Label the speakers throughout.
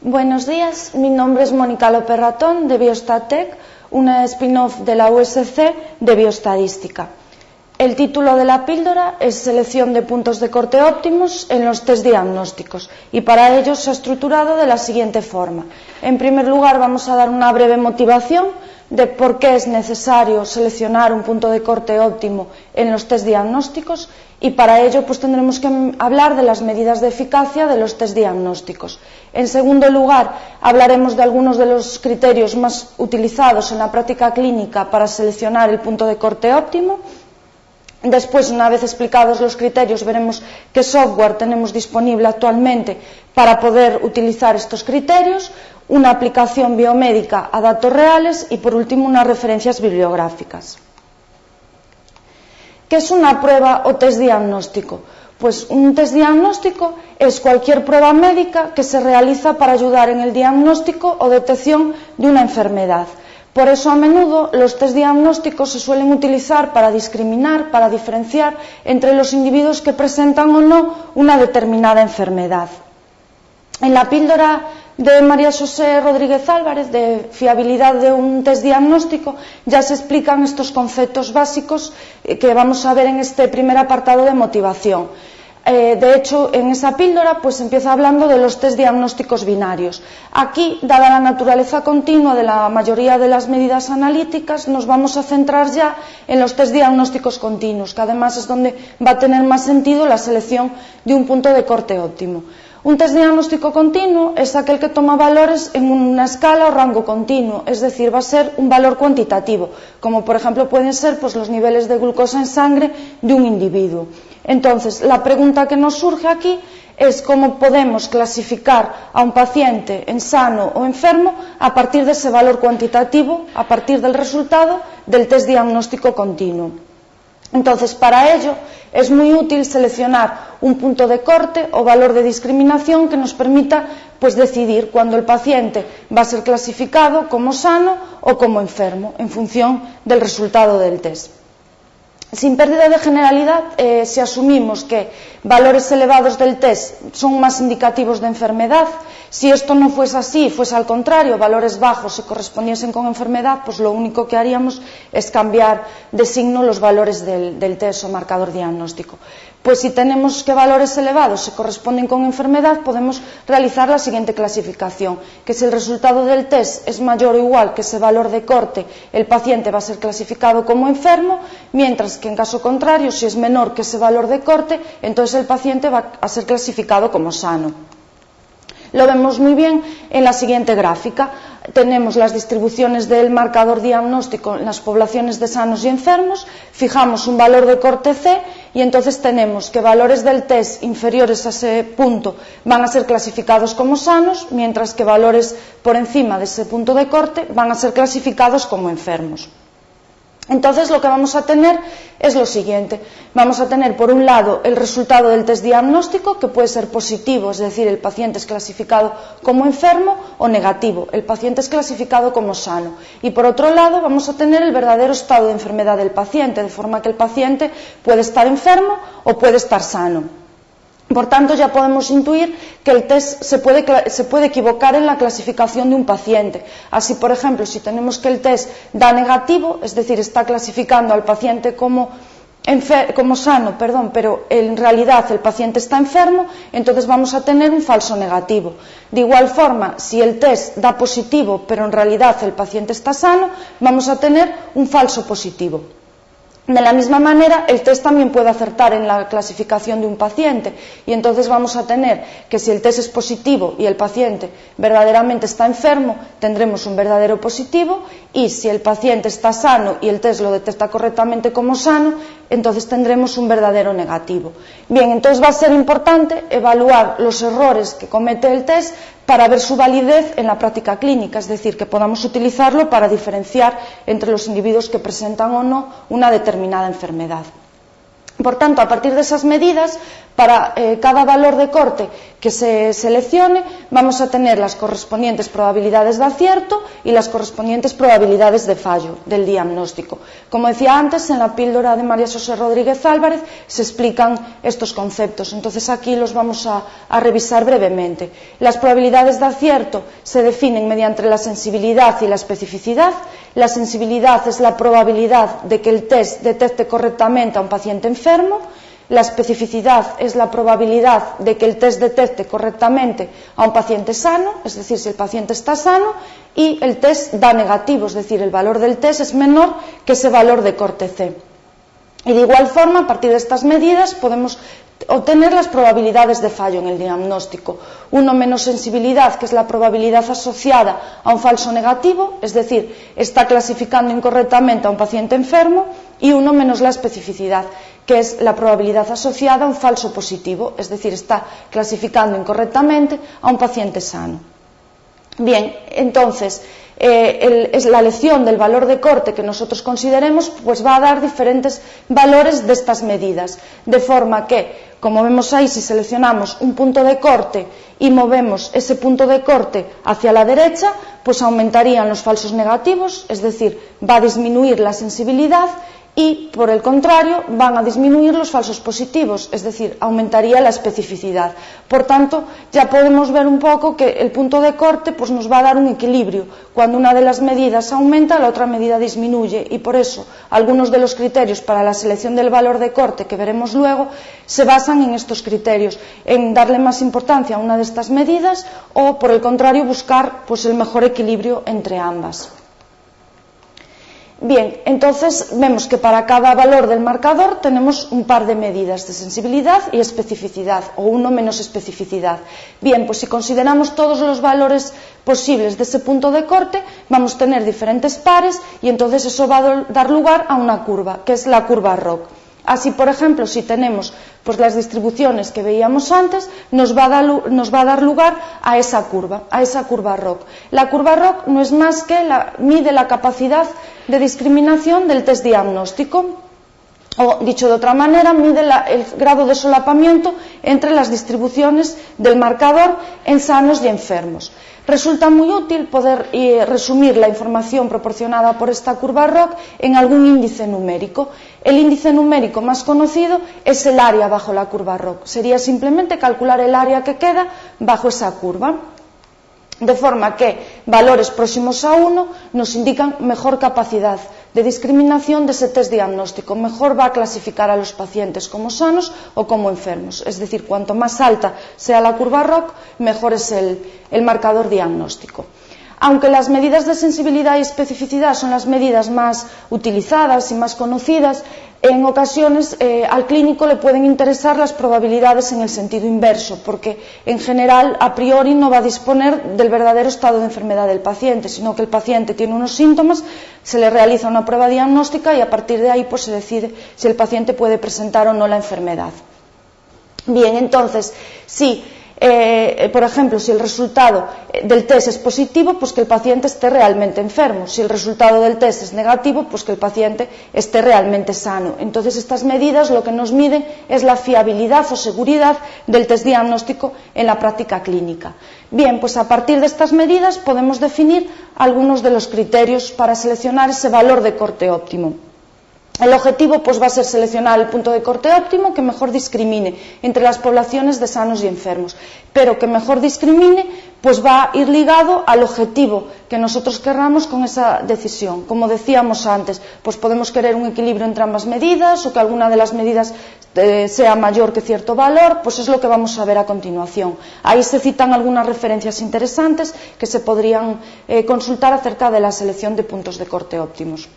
Speaker 1: Buenos días, mi nombre es Mónica López Ratón de Biostatec, una spin-off de la USC de Bioestadística. El título de la píldora es Selección de puntos de corte óptimos en los test diagnósticos y para ello se ha estructurado de la siguiente forma. En primer lugar vamos a dar una breve motivación de por qué es necesario seleccionar un punto de corte óptimo en los test diagnósticos y para ello pues tendremos que hablar de las medidas de eficacia de los test diagnósticos. En segundo lugar hablaremos de algunos de los criterios más utilizados en la práctica clínica para seleccionar el punto de corte óptimo. Después, una vez explicados los criterios, veremos qué software tenemos disponible actualmente para poder utilizar estos criterios, una aplicación biomédica a datos reales y, por último, unas referencias bibliográficas. ¿Qué es una prueba o test diagnóstico? Pues un test diagnóstico es cualquier prueba médica que se realiza para ayudar en el diagnóstico o detección de una enfermedad. Por eso, a menudo, los test diagnósticos se suelen utilizar para discriminar, para diferenciar entre los individuos que presentan o no una determinada enfermedad. En la píldora de María José Rodríguez Álvarez, de fiabilidad de un test diagnóstico, ya se explican estos conceptos básicos que vamos a ver en este primer apartado de motivación. De hecho, en esa píldora pues empieza hablando de los test diagnósticos binarios. Aquí, dada la naturaleza continua de la mayoría de las medidas analíticas, nos vamos a centrar ya en los test diagnósticos continuos, que además es donde va a tener más sentido la selección de un punto de corte óptimo. Un test diagnóstico continuo es aquel que toma valores en una escala o rango continuo, es decir, va a ser un valor cuantitativo, como por ejemplo pueden ser pues, los niveles de glucosa en sangre de un individuo. Entonces, la pregunta que nos surge aquí es cómo podemos clasificar a un paciente en sano o enfermo a partir de ese valor cuantitativo, a partir del resultado del test diagnóstico continuo. Entonces, para ello es muy útil seleccionar un punto de corte o valor de discriminación que nos permita pues, decidir cuándo el paciente va a ser clasificado como sano o como enfermo, en función del resultado del test. Sin pérdida de generalidad, si asumimos que valores elevados del test son más indicativos de enfermedad, si esto no fuese así, fuese al contrario, valores bajos se correspondiesen con enfermedad, pues lo único que haríamos es cambiar de signo los valores del test o marcador diagnóstico. Pues si tenemos que valores elevados se corresponden con enfermedad, podemos realizar la siguiente clasificación, que si el resultado del test es mayor o igual que ese valor de corte, el paciente va a ser clasificado como enfermo, mientras que en caso contrario, si es menor que ese valor de corte, entonces el paciente va a ser clasificado como sano. Lo vemos muy bien en la siguiente gráfica. Tenemos las distribuciones del marcador diagnóstico en las poblaciones de sanos y enfermos, fijamos un valor de corte C y entonces tenemos que valores del test inferiores a ese punto van a ser clasificados como sanos, mientras que valores por encima de ese punto de corte van a ser clasificados como enfermos. Entonces lo que vamos a tener es lo siguiente, vamos a tener por un lado el resultado del test diagnóstico que puede ser positivo, es decir, el paciente es clasificado como enfermo o negativo, el paciente es clasificado como sano y por otro lado vamos a tener el verdadero estado de enfermedad del paciente, de forma que el paciente puede estar enfermo o puede estar sano. Por tanto, ya podemos intuir que el test se puede equivocar en la clasificación de un paciente. Así, por ejemplo, si tenemos que el test da negativo, es decir, está clasificando al paciente como sano, pero en realidad el paciente está enfermo, entonces vamos a tener un falso negativo. De igual forma, si el test da positivo, pero en realidad el paciente está sano, vamos a tener un falso positivo. De la misma manera, el test también puede acertar en la clasificación de un paciente y entonces vamos a tener que si el test es positivo y el paciente verdaderamente está enfermo, tendremos un verdadero positivo y si el paciente está sano y el test lo detecta correctamente como sano, entonces tendremos un verdadero negativo. Bien, entonces va a ser importante evaluar los errores que comete el test para ver su validez en la práctica clínica, es decir, que podamos utilizarlo para diferenciar entre los individuos que presentan o no una determinada enfermedad. Por tanto, a partir de esas medidas Para cada valor de corte que se seleccione vamos a tener las correspondientes probabilidades de acierto y las correspondientes probabilidades de fallo del diagnóstico. Como decía antes, en la píldora de María José Rodríguez Álvarez se explican estos conceptos, entonces aquí los vamos a revisar brevemente. Las probabilidades de acierto se definen mediante la sensibilidad y la especificidad. La sensibilidad es la probabilidad de que el test detecte correctamente a un paciente enfermo. La especificidad es la probabilidad de que el test detecte correctamente a un paciente sano, es decir, si el paciente está sano, y el test da negativo, es decir, el valor del test es menor que ese valor de corte C. Y de igual forma, a partir de estas medidas podemos obtener las probabilidades de fallo en el diagnóstico. 1 menos sensibilidad, que es la probabilidad asociada a un falso negativo, es decir, está clasificando incorrectamente a un paciente enfermo, y 1 menos la especificidad, que es la probabilidad asociada a un falso positivo, es decir, está clasificando incorrectamente a un paciente sano. Bien, entonces, es la elección del valor de corte que nosotros consideremos, pues va a dar diferentes valores de estas medidas, de forma que, como vemos ahí, si seleccionamos un punto de corte y movemos ese punto de corte hacia la derecha, pues aumentarían los falsos negativos, es decir, va a disminuir la sensibilidad, y, por el contrario, van a disminuir los falsos positivos, es decir, aumentaría la especificidad. Por tanto, ya podemos ver un poco que el punto de corte pues, nos va a dar un equilibrio. Cuando una de las medidas aumenta, la otra medida disminuye, y por eso algunos de los criterios para la selección del valor de corte que veremos luego se basan en estos criterios, en darle más importancia a una de estas medidas o, por el contrario, buscar pues, el mejor equilibrio entre ambas. Bien, entonces vemos que para cada valor del marcador tenemos un par de medidas de sensibilidad y especificidad, o 1 menos especificidad. Bien, pues si consideramos todos los valores posibles de ese punto de corte, vamos a tener diferentes pares y entonces eso va a dar lugar a una curva, que es la curva ROC. Así, por ejemplo, si tenemos pues, las distribuciones que veíamos antes, nos va a dar lugar a esa curva ROC. La curva ROC no es más que mide la capacidad de discriminación del test diagnóstico, o, dicho de otra manera, mide el grado de solapamiento entre las distribuciones del marcador en sanos y enfermos. Resulta muy útil poder resumir la información proporcionada por esta curva ROC en algún índice numérico. El índice numérico más conocido es el área bajo la curva ROC. Sería simplemente calcular el área que queda bajo esa curva. De forma que valores próximos a 1 nos indican mejor capacidad de discriminación de ese test diagnóstico, mejor va a clasificar a los pacientes como sanos o como enfermos. Es decir, cuanto más alta sea la curva ROC, mejor es el marcador diagnóstico. Aunque las medidas de sensibilidad y especificidad son las medidas más utilizadas y más conocidas, en ocasiones al clínico le pueden interesar las probabilidades en el sentido inverso, porque en general a priori no va a disponer del verdadero estado de enfermedad del paciente, sino que el paciente tiene unos síntomas, se le realiza una prueba diagnóstica y a partir de ahí pues, se decide si el paciente puede presentar o no la enfermedad. Bien, entonces, sí. Por ejemplo, si el resultado del test es positivo, pues que el paciente esté realmente enfermo. Si el resultado del test es negativo, pues que el paciente esté realmente sano. Entonces, estas medidas lo que nos miden es la fiabilidad o seguridad del test diagnóstico en la práctica clínica. Bien, pues a partir de estas medidas podemos definir algunos de los criterios para seleccionar ese valor de corte óptimo. El objetivo pues, va a ser seleccionar el punto de corte óptimo que mejor discrimine entre las poblaciones de sanos y enfermos, pero que mejor discrimine pues, va a ir ligado al objetivo que nosotros querramos con esa decisión. Como decíamos antes, pues podemos querer un equilibrio entre ambas medidas o que alguna de las medidas sea mayor que cierto valor, pues es lo que vamos a ver a continuación. Ahí se citan algunas referencias interesantes que se podrían consultar acerca de la selección de puntos de corte óptimos.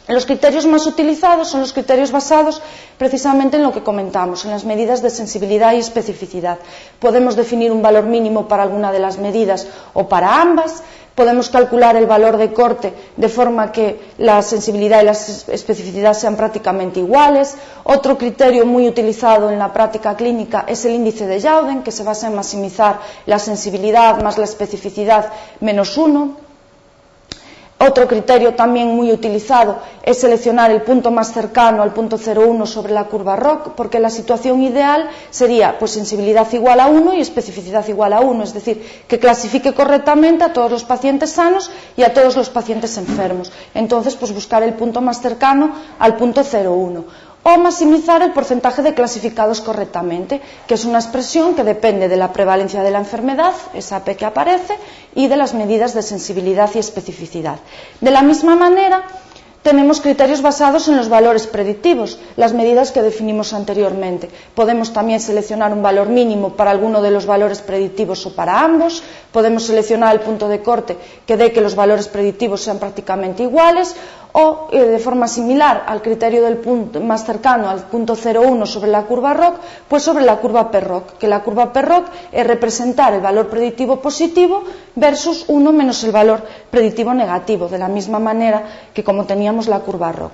Speaker 1: Los criterios más utilizados son los criterios basados precisamente en lo que comentamos, en las medidas de sensibilidad y especificidad. Podemos definir un valor mínimo para alguna de las medidas o para ambas. Podemos calcular el valor de corte de forma que la sensibilidad y la especificidad sean prácticamente iguales. Otro criterio muy utilizado en la práctica clínica es el índice de Youden, que se basa en maximizar la sensibilidad más la especificidad menos 1. Otro criterio también muy utilizado es seleccionar el punto más cercano al punto 0,1 sobre la curva ROC, porque la situación ideal sería pues sensibilidad igual a 1 y especificidad igual a 1, es decir, que clasifique correctamente a todos los pacientes sanos y a todos los pacientes enfermos. Entonces, pues buscar el punto más cercano al punto 0,1. O maximizar el porcentaje de clasificados correctamente, que es una expresión que depende de la prevalencia de la enfermedad, esa P que aparece, y de las medidas de sensibilidad y especificidad. De la misma manera, tenemos criterios basados en los valores predictivos, las medidas que definimos anteriormente. Podemos también seleccionar un valor mínimo para alguno de los valores predictivos o para ambos. Podemos seleccionar el punto de corte que dé que los valores predictivos sean prácticamente iguales, o de forma similar al criterio del punto más cercano al punto 0,1 sobre la curva ROC, pues sobre la curva P-ROC, que la curva P-ROC es representar el valor predictivo positivo versus 1 menos el valor predictivo negativo, de la misma manera que como teníamos la curva ROC.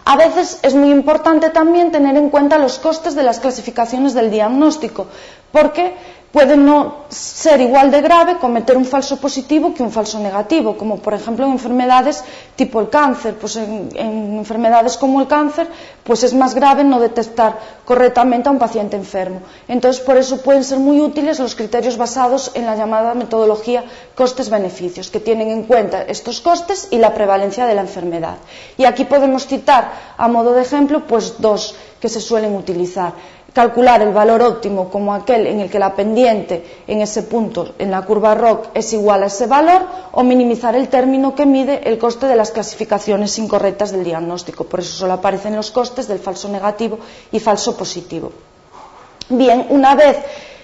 Speaker 1: A veces es muy importante también tener en cuenta los costes de las clasificaciones del diagnóstico, porque puede no ser igual de grave cometer un falso positivo que un falso negativo, como por ejemplo en enfermedades tipo el cáncer. Pues en enfermedades como el cáncer, pues es más grave no detectar correctamente a un paciente enfermo. Entonces, por eso pueden ser muy útiles los criterios basados en la llamada metodología costes-beneficios, que tienen en cuenta estos costes y la prevalencia de la enfermedad. Y aquí podemos citar, a modo de ejemplo, pues dos que se suelen utilizar. Calcular el valor óptimo como aquel en el que la pendiente en ese punto en la curva ROC es igual a ese valor, o minimizar el término que mide el coste de las clasificaciones incorrectas del diagnóstico. Por eso solo aparecen los costes del falso negativo y falso positivo. Bien, una vez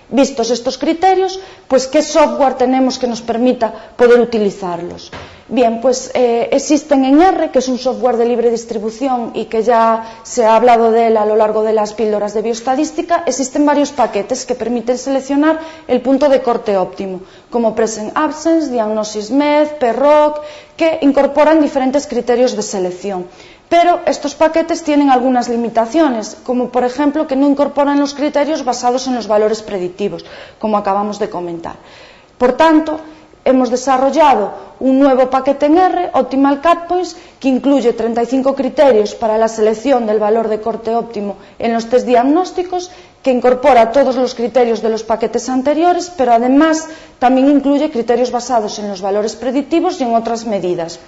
Speaker 1: vistos estos criterios, pues ¿qué software tenemos que nos permita poder utilizarlos? Bien, pues existen en R, que es un software de libre distribución y que ya se ha hablado de él a lo largo de las píldoras de bioestadística. Existen varios paquetes que permiten seleccionar el punto de corte óptimo, como Present Absence, Diagnosis Med, P-ROC, que incorporan diferentes criterios de selección. Pero estos paquetes tienen algunas limitaciones, como por ejemplo que no incorporan los criterios basados en los valores predictivos, como acabamos de comentar. Por tanto, hemos desarrollado un nuevo paquete en R, Optimal Cut Points, que incluye 35 criterios para la selección del valor de corte óptimo en los test diagnósticos, que incorpora todos los criterios de los paquetes anteriores, pero además también incluye criterios basados en los valores predictivos y en otras medidas.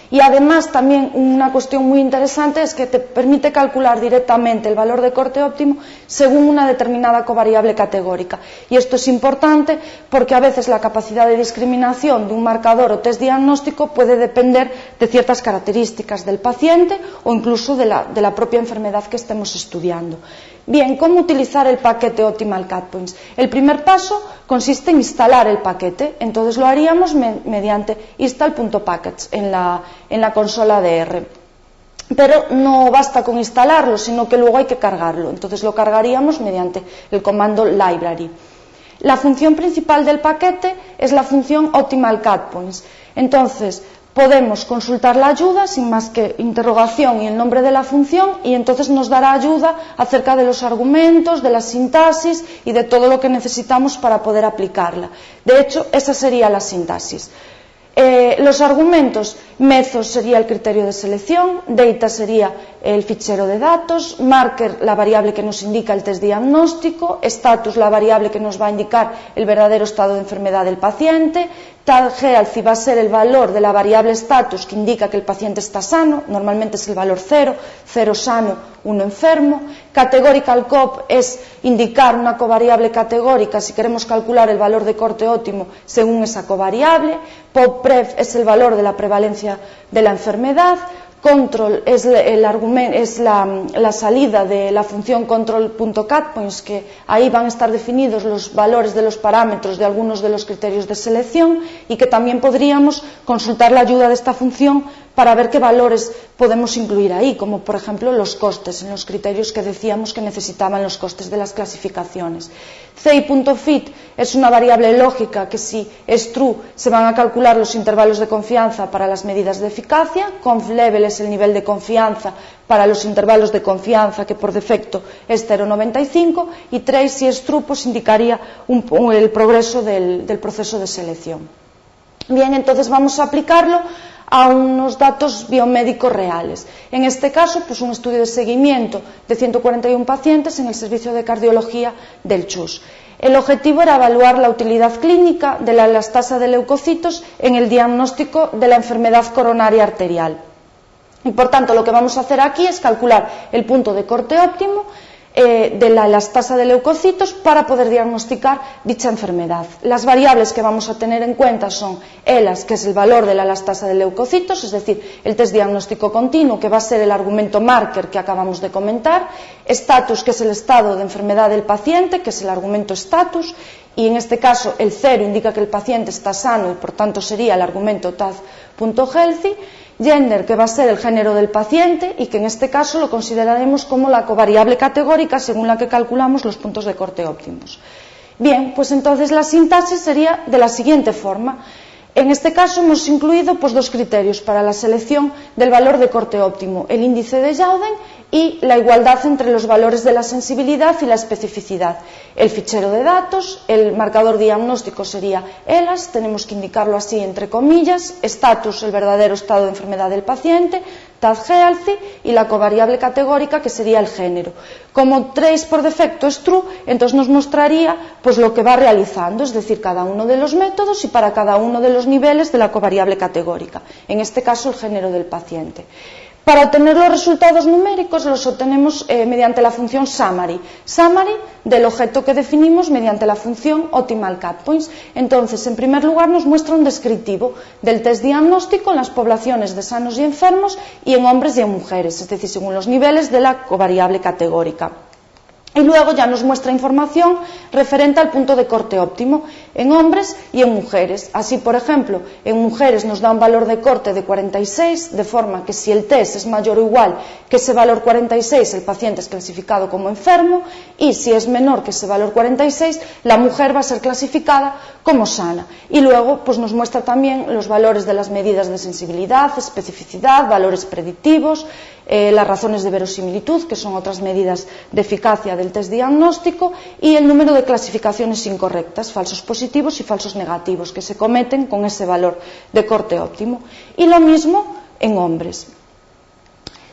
Speaker 1: Y además también una cuestión muy interesante es que te permite calcular directamente el valor de corte óptimo según una determinada covariable categórica. Y esto es importante porque a veces la capacidad de discriminación de un marcador o test diagnóstico puede depender de ciertas características del paciente o incluso de la propia enfermedad que estemos estudiando. Bien, ¿cómo utilizar el paquete Optimal Cut Points? El primer paso consiste en instalar el paquete. Entonces lo haríamos mediante install.package en la consola de R. Pero no basta con instalarlo, sino que luego hay que cargarlo. Entonces lo cargaríamos mediante el comando library. La función principal del paquete es la función Optimal Cut Points. Entonces podemos consultar la ayuda sin más que interrogación y el nombre de la función, y entonces nos dará ayuda acerca de los argumentos, de la sintaxis y de todo lo que necesitamos para poder aplicarla. De hecho, esa sería la sintaxis. Los argumentos, Method sería el criterio de selección, Data sería el fichero de datos, Marker la variable que nos indica el test diagnóstico, Status la variable que nos va a indicar el verdadero estado de enfermedad del paciente, Tal Healthy va a ser el valor de la variable status que indica que el paciente está sano, normalmente es el valor 0, 0 sano, 1 enfermo. Categorical Cop es indicar una covariable categórica si queremos calcular el valor de corte óptimo según esa covariable. PopPrev es el valor de la prevalencia de la enfermedad. Control es la salida de la función control.cutPoints, que ahí van a estar definidos los valores de los parámetros de algunos de los criterios de selección, y que también podríamos consultar la ayuda de esta función para ver qué valores podemos incluir ahí, como por ejemplo los costes, en los criterios que decíamos que necesitaban los costes de las clasificaciones. CI.fit es una variable lógica que, si es true, se van a calcular los intervalos de confianza para las medidas de eficacia. ConfLevel es el nivel de confianza para los intervalos de confianza, que por defecto es 0,95, y trace, si es true, pues indicaría el progreso del proceso de selección. Bien, entonces vamos a aplicarlo a unos datos biomédicos reales. En este caso, pues un estudio de seguimiento de 141 pacientes en el servicio de cardiología del CHUS. El objetivo era evaluar la utilidad clínica de la elastasa de leucocitos en el diagnóstico de la enfermedad coronaria arterial. Y por tanto, lo que vamos a hacer aquí es calcular el punto de corte óptimo de la elastasa de leucocitos para poder diagnosticar dicha enfermedad. Las variables que vamos a tener en cuenta son ELAS, que es el valor de la elastasa de leucocitos, es decir, el test diagnóstico continuo, que va a ser el argumento marker que acabamos de comentar, status, que es el estado de enfermedad del paciente, que es el argumento status, y en este caso el 0 indica que el paciente está sano y por tanto sería el argumento TAZ.healthy, gender, que va a ser el género del paciente y que en este caso lo consideraremos como la covariable categórica según la que calculamos los puntos de corte óptimos. Bien, pues entonces la sintaxis sería de la siguiente forma. En este caso hemos incluido pues, dos criterios para la selección del valor de corte óptimo, el índice de Jauden y la igualdad entre los valores de la sensibilidad y la especificidad. El fichero de datos, el marcador diagnóstico sería ELAS, tenemos que indicarlo así entre comillas, status, el verdadero estado de enfermedad del paciente, TAZ-healthy y la covariable categórica que sería el género. Como trace por defecto es true, entonces nos mostraría pues, lo que va realizando, es decir, cada uno de los métodos y para cada uno de los niveles de la covariable categórica, en este caso el género del paciente. Para obtener los resultados numéricos los obtenemos mediante la función summary del objeto que definimos mediante la función optimal cut points. Entonces, en primer lugar nos muestra un descriptivo del test diagnóstico en las poblaciones de sanos y enfermos y en hombres y en mujeres, es decir, según los niveles de la covariable categórica. Y luego ya nos muestra información referente al punto de corte óptimo en hombres y en mujeres. Así, por ejemplo, en mujeres nos da un valor de corte de 46, de forma que si el test es mayor o igual que ese valor 46, el paciente es clasificado como enfermo, y si es menor que ese valor 46, la mujer va a ser clasificada como sana. Y luego pues nos muestra también los valores de las medidas de sensibilidad, especificidad, valores predictivos, las razones de verosimilitud, que son otras medidas de eficacia del test diagnóstico, y el número de clasificaciones incorrectas, falsos positivos y falsos negativos, que se cometen con ese valor de corte óptimo. Y lo mismo en hombres.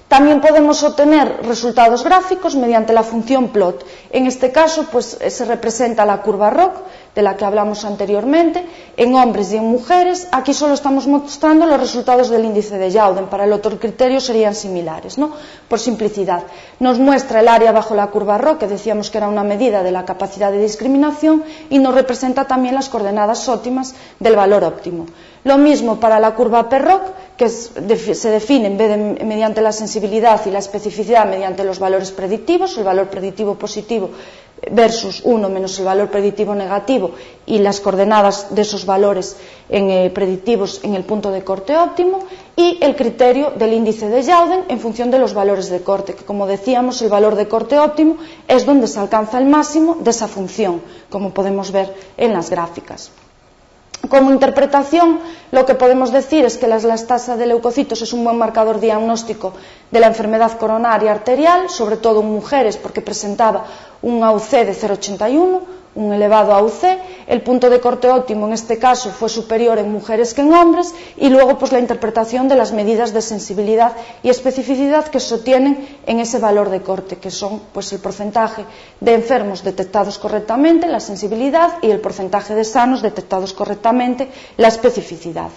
Speaker 1: También podemos obtener resultados gráficos mediante la función plot. En este caso, pues, se representa la curva ROC, de la que hablamos anteriormente, en hombres y en mujeres. Aquí solo estamos mostrando los resultados del índice de Jauden, para el otro criterio serían similares, ¿no? Por simplicidad. Nos muestra el área bajo la curva ROC, que decíamos que era una medida de la capacidad de discriminación, y nos representa también las coordenadas óptimas del valor óptimo. Lo mismo para la curva PROC, que se define mediante la sensibilidad y la especificidad mediante los valores predictivos, el valor predictivo positivo versus 1 menos el valor predictivo negativo y las coordenadas de esos valores predictivos en el punto de corte óptimo, y el criterio del índice de Jauden en función de los valores de corte, que como decíamos el valor de corte óptimo es donde se alcanza el máximo de esa función, como podemos ver en las gráficas. Como interpretación, lo que podemos decir es que la elastasa de leucocitos es un buen marcador diagnóstico de la enfermedad coronaria arterial, sobre todo en mujeres porque presentaba un AUC de 0,81, un elevado AUC. El punto de corte óptimo en este caso fue superior en mujeres que en hombres, y luego pues la interpretación de las medidas de sensibilidad y especificidad que se obtienen en ese valor de corte, que son pues el porcentaje de enfermos detectados correctamente, la sensibilidad, y el porcentaje de sanos detectados correctamente, la especificidad.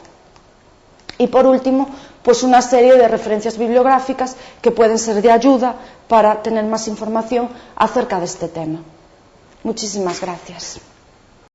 Speaker 1: Y por último, pues una serie de referencias bibliográficas que pueden ser de ayuda para tener más información acerca de este tema. Muchísimas gracias.